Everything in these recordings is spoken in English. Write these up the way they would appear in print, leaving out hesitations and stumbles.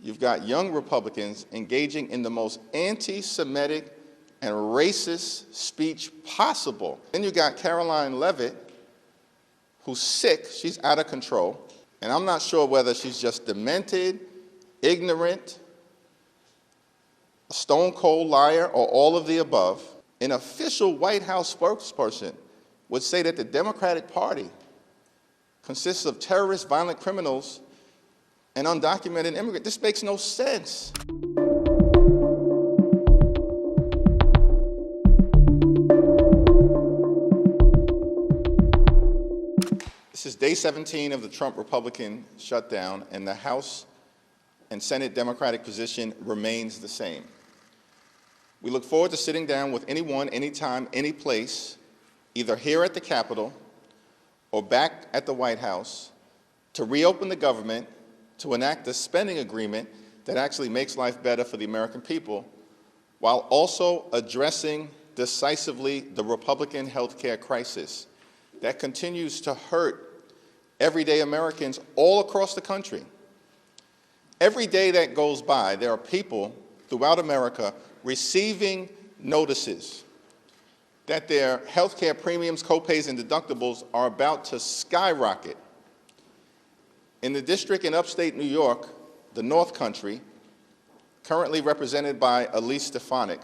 you've got young Republicans engaging in the most anti-Semitic and racist speech possible. Then you got Karoline Leavitt, who's sick, she's out of control, and I'm not sure whether she's just demented, ignorant, a stone-cold liar, or all of the above. An official White House spokesperson would say that the Democratic Party consists of terrorists, violent criminals, and undocumented immigrants. This makes no sense. This is day 17 of the Trump Republican shutdown, and the House and Senate Democratic position remains the same. We look forward to sitting down with anyone, anytime, any place, either here at the Capitol or back at the White House, to reopen the government, to enact a spending agreement that actually makes life better for the American people, while also addressing decisively the Republican health care crisis that continues to hurt everyday Americans all across the country. Every day that goes by, there are people throughout America receiving notices that their health care premiums, copays, and deductibles are about to skyrocket. In the district in upstate New York, the North Country, currently represented by Elise Stefanik,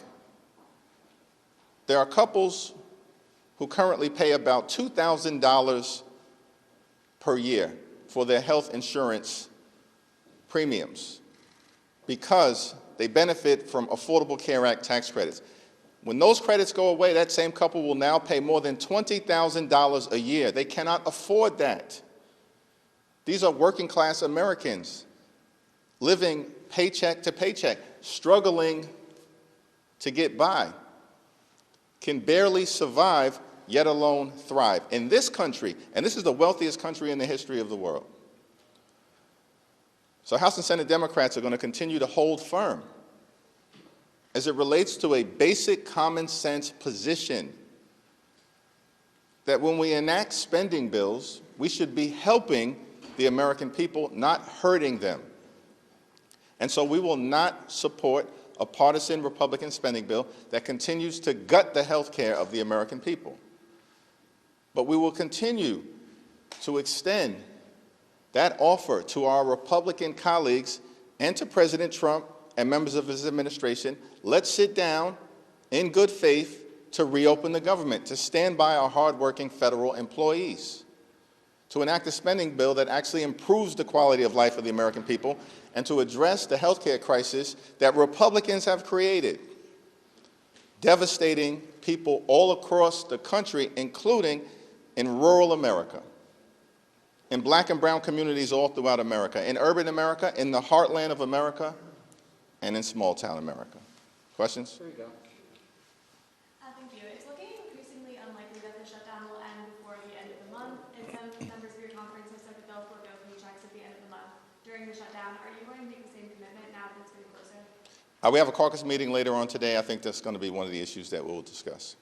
there are couples who currently pay about $2,000 per year for their health insurance premiums because they benefit from Affordable Care Act tax credits. When those credits go away, that same couple will now pay more than $20,000 a year. They cannot afford that. These are working class Americans living paycheck to paycheck, struggling to get by, can barely survive, yet alone thrive. In this country, and this is the wealthiest country in the history of the world. So House and Senate Democrats are going to continue to hold firm as it relates to a basic common sense position that when we enact spending bills, we should be helping the American people, not hurting them. And so we will not support a partisan Republican spending bill that continues to gut the health care of the American people. But we will continue to extend that offer to our Republican colleagues and to President Trump and members of his administration. Let's sit down in good faith to reopen the government, to stand by our hardworking federal employees, to enact a spending bill that actually improves the quality of life of the American people, and to address the health care crisis that Republicans have created, devastating people all across the country, including in rural America, in black and brown communities all throughout America, in urban America, in the heartland of America, and in small town America. Questions? There you go. Thank you. It's looking increasingly unlikely that the shutdown will end before the end of the month, and some members of your conference have said that they'll forego paychecks at the end of the month. During the shutdown, are you going to make the same commitment now that it's getting closer? We have a caucus meeting later on today. I think that's going to be one of the issues that we'll discuss.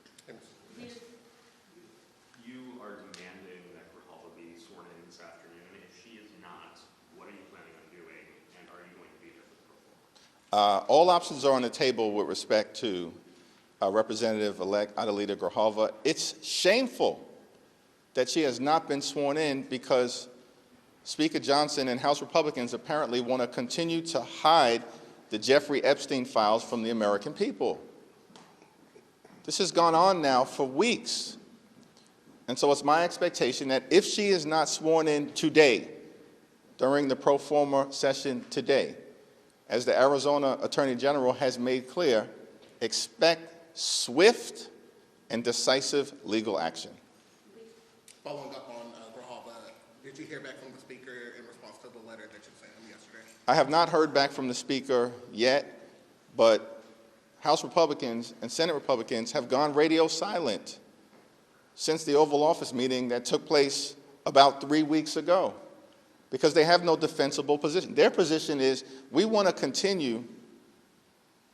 You are demanding that Grijalva be sworn in this afternoon. If she is not, what are you planning on doing, and are you going to be there for the proposal? All options are on the table with respect to Representative-elect Adelita Grijalva. It's shameful that she has not been sworn in because Speaker Johnson and House Republicans apparently want to continue to hide the Jeffrey Epstein files from the American people. This has gone on now for weeks. And so it's my expectation that if she is not sworn in today, during the pro forma session today, as the Arizona Attorney General has made clear, expect swift and decisive legal action. Following up on Grijalva, did you hear back from the Speaker in response to the letter that you sent him yesterday? I have not heard back from the Speaker yet, but House Republicans and Senate Republicans have gone radio silent since the Oval Office meeting that took place about 3 weeks ago, because they have no defensible position. Their position is, we want to continue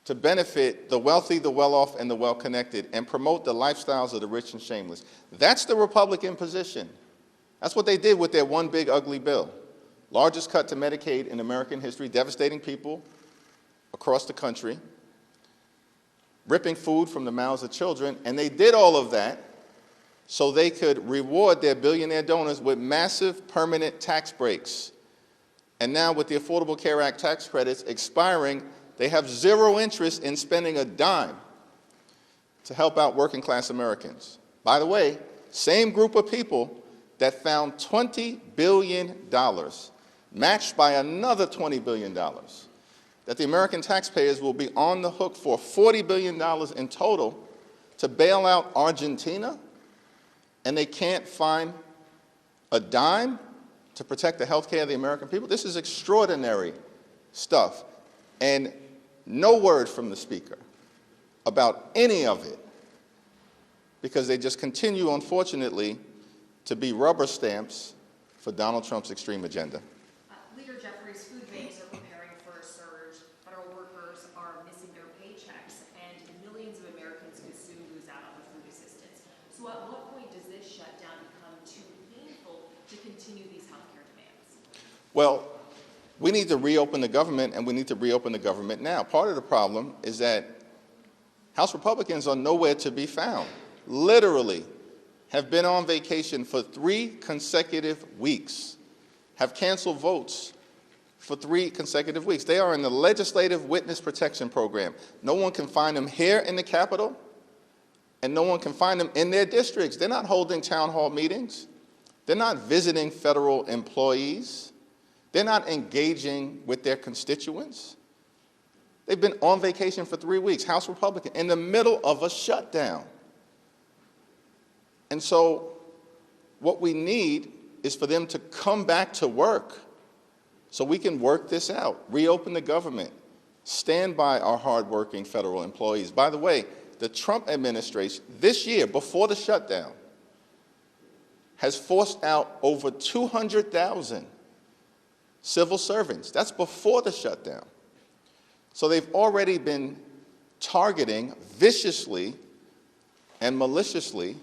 to benefit the wealthy, the well-off, and the well-connected, and promote the lifestyles of the rich and shameless. That's the Republican position. That's what they did with their one big ugly bill. largest cut to Medicaid in American history, devastating people across the country, ripping food from the mouths of children, and they did all of that so they could reward their billionaire donors with massive permanent tax breaks. And now with the Affordable Care Act tax credits expiring, they have zero interest in spending a dime to help out working class Americans. By the way, same group of people that found $20 billion, matched by another $20 billion, that the American taxpayers will be on the hook for $40 billion in total to bail out Argentina, and they can't find a dime to protect the health care of the American people. This is extraordinary stuff. And no word from the Speaker about any of it, because they just continue, unfortunately, to be rubber stamps for Donald Trump's extreme agenda. Leader Jeffries, food banks are preparing for a surge. Federal workers are missing their paychecks, and millions of Americans could soon lose out on the food assistance. So at what point does this shutdown become too painful to continue these healthcare demands? Well, we need to reopen the government, and we need to reopen the government now. Part of the problem is that House Republicans are nowhere to be found. Literally have been on vacation for 3 consecutive weeks, have canceled votes for 3 consecutive weeks. They are in the Legislative Witness Protection Program. No one can find them here in the Capitol, and no one can find them in their districts. They're not holding town hall meetings. They're not visiting federal employees. They're not engaging with their constituents. They've been on vacation for 3 weeks, House Republican, in the middle of a shutdown. And so what we need is for them to come back to work so we can work this out, reopen the government, stand by our hardworking federal employees. By the way, the Trump administration this year, before the shutdown, has forced out over 200,000 civil servants. That's before the shutdown. So they've already been targeting viciously and maliciously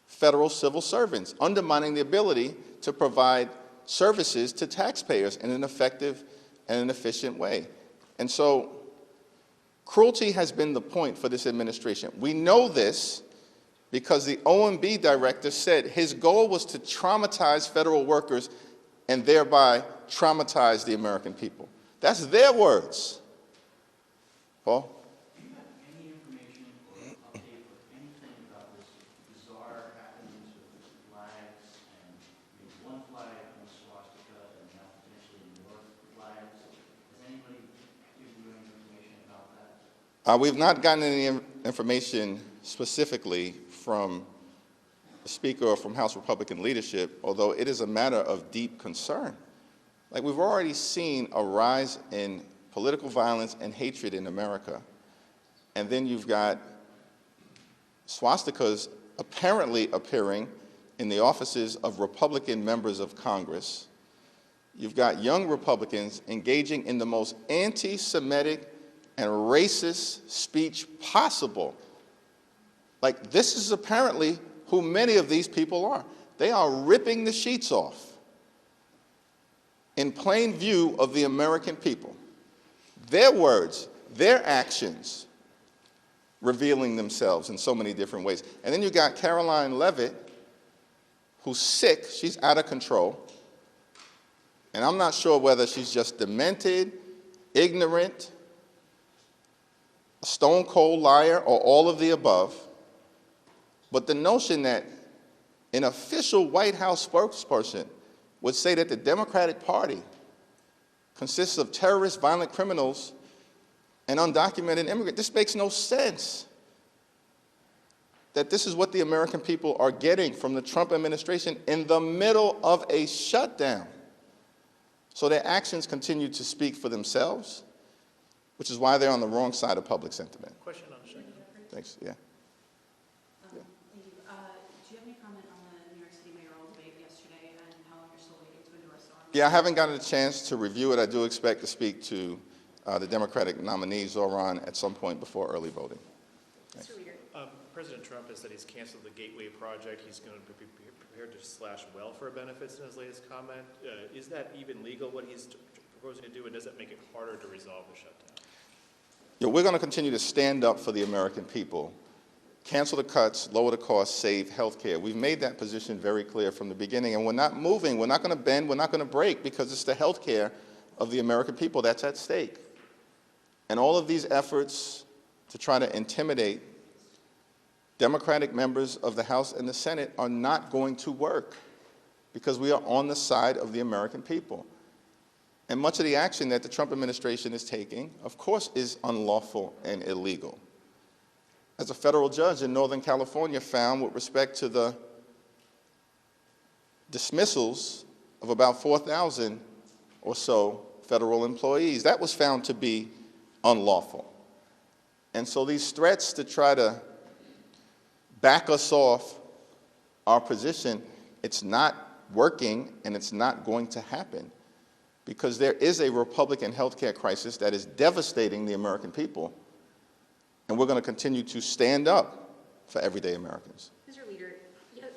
federal civil servants, undermining the ability to provide services to taxpayers in an effective and an efficient way. And so cruelty has been the point for this administration. We know this because the OMB director said his goal was to traumatize federal workers and thereby traumatize the American people. That's their words. Paul? Do you have any information or update or anything about this bizarre happenings with the flags and one flag and a swastika and now potentially more flags? Has anybody given you any information about that? We've not gotten any information specifically from the Speaker or from House Republican leadership, although it is a matter of deep concern. Like, we've already seen a rise in political violence and hatred in America, and then you've got swastikas apparently appearing in the offices of Republican members of Congress. You've got young Republicans engaging in the most anti-Semitic and racist speech possible. Like, this is apparently who many of these people are. They are ripping the sheets off in plain view of the American people. Their words, their actions, revealing themselves in so many different ways. And then you got Karoline Leavitt, who's sick, she's out of control. And I'm not sure whether she's just demented, ignorant, a stone cold liar, or all of the above. But the notion that an official White House spokesperson would say that the Democratic Party consists of terrorists, violent criminals, and undocumented immigrants, this makes no sense. That this is what the American people are getting from the Trump administration in the middle of a shutdown. So their actions continue to speak for themselves, which is why they're on the wrong side of public sentiment. Question on the shutdown. Thanks, yeah. Thank you. Do you have any comment on the New York City mayoral debate yesterday and how long you're still waiting to endorse the army? Yeah, I haven't gotten a chance to review it. I do expect to speak to the Democratic nominee, Zoran, at some point before early voting. Mr. Leader. President Trump has said he's canceled the Gateway project. He's going to be prepared to slash welfare benefits in his latest comment. Is that even legal, what he's proposing to do, and does that make it harder to resolve the shutdown? You know, we're going to continue to stand up for the American people, cancel the cuts, lower the costs, save health care. We've made that position very clear from the beginning, and we're not moving, we're not going to bend, we're not going to break, because it's the health care of the American people that's at stake. And all of these efforts to try to intimidate Democratic members of the House and the Senate are not going to work, because we are on the side of the American people. And much of the action that the Trump administration is taking, of course, is unlawful and illegal. As a federal judge in Northern California found with respect to the dismissals of about 4,000 or so federal employees, that was found to be unlawful. And so these threats to try to back us off our position, it's not working and it's not going to happen, because there is a Republican healthcare crisis that is devastating the American people, and we're going to continue to stand up for everyday Americans. Mr. Leader,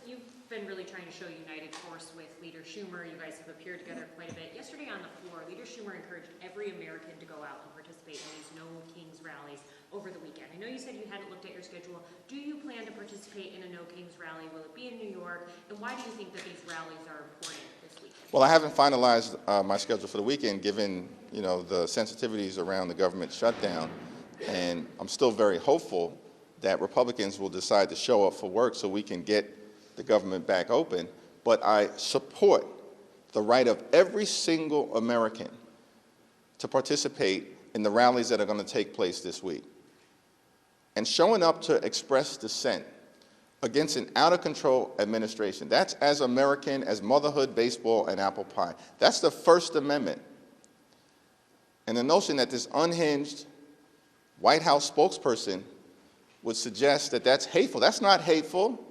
you've been really trying to show united force with Leader Schumer. You guys have appeared together quite a bit. Yesterday on the floor, Leader Schumer encouraged every American to go out and participate in these No Kings rallies over the weekend. I know you said you hadn't looked at your schedule. Do you plan to participate in a No Kings rally? Will it be in New York? And why do you think that these rallies are important this weekend? Well, I haven't finalized my schedule for the weekend, given the sensitivities around the government shutdown, and I'm still very hopeful that Republicans will decide to show up for work so we can get the government back open. But I support the right of every single American to participate in the rallies that are going to take place this week. And showing up to express dissent against an out-of-control administration, that's as American as motherhood, baseball, and apple pie. That's the First Amendment. And the notion that this unhinged White House spokesperson would suggest that that's hateful. That's not hateful.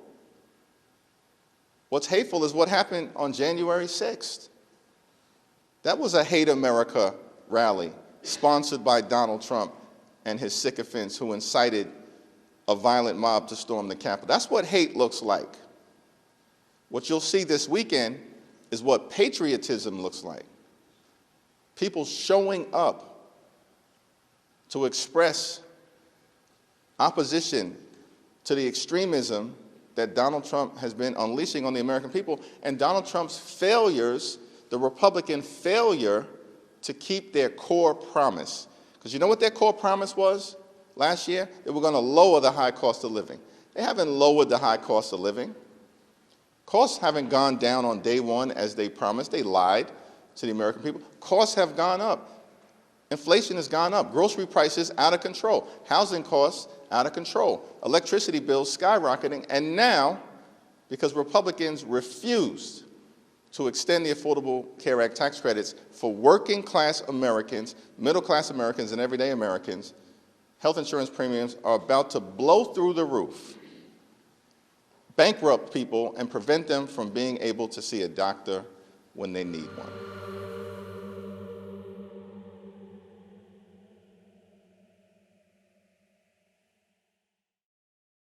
What's hateful is what happened on January 6th. That was a Hate America rally sponsored by Donald Trump and his sycophants who incited a violent mob to storm the Capitol. That's what hate looks like. What you'll see this weekend is what patriotism looks like. People showing up to express opposition to the extremism that Donald Trump has been unleashing on the American people, and Donald Trump's failures, the Republican failure to keep their core promise. Because you know what their core promise was last year? They were going to lower the high cost of living. They haven't lowered the high cost of living. Costs haven't gone down on day one as they promised. They lied to the American people. Costs have gone up. Inflation has gone up. Grocery prices out of control. Housing costs out of control. Electricity bills skyrocketing. And now, because Republicans refused to extend the Affordable Care Act tax credits for working class Americans, middle class Americans, and everyday Americans, health insurance premiums are about to blow through the roof, bankrupt people, and prevent them from being able to see a doctor when they need one.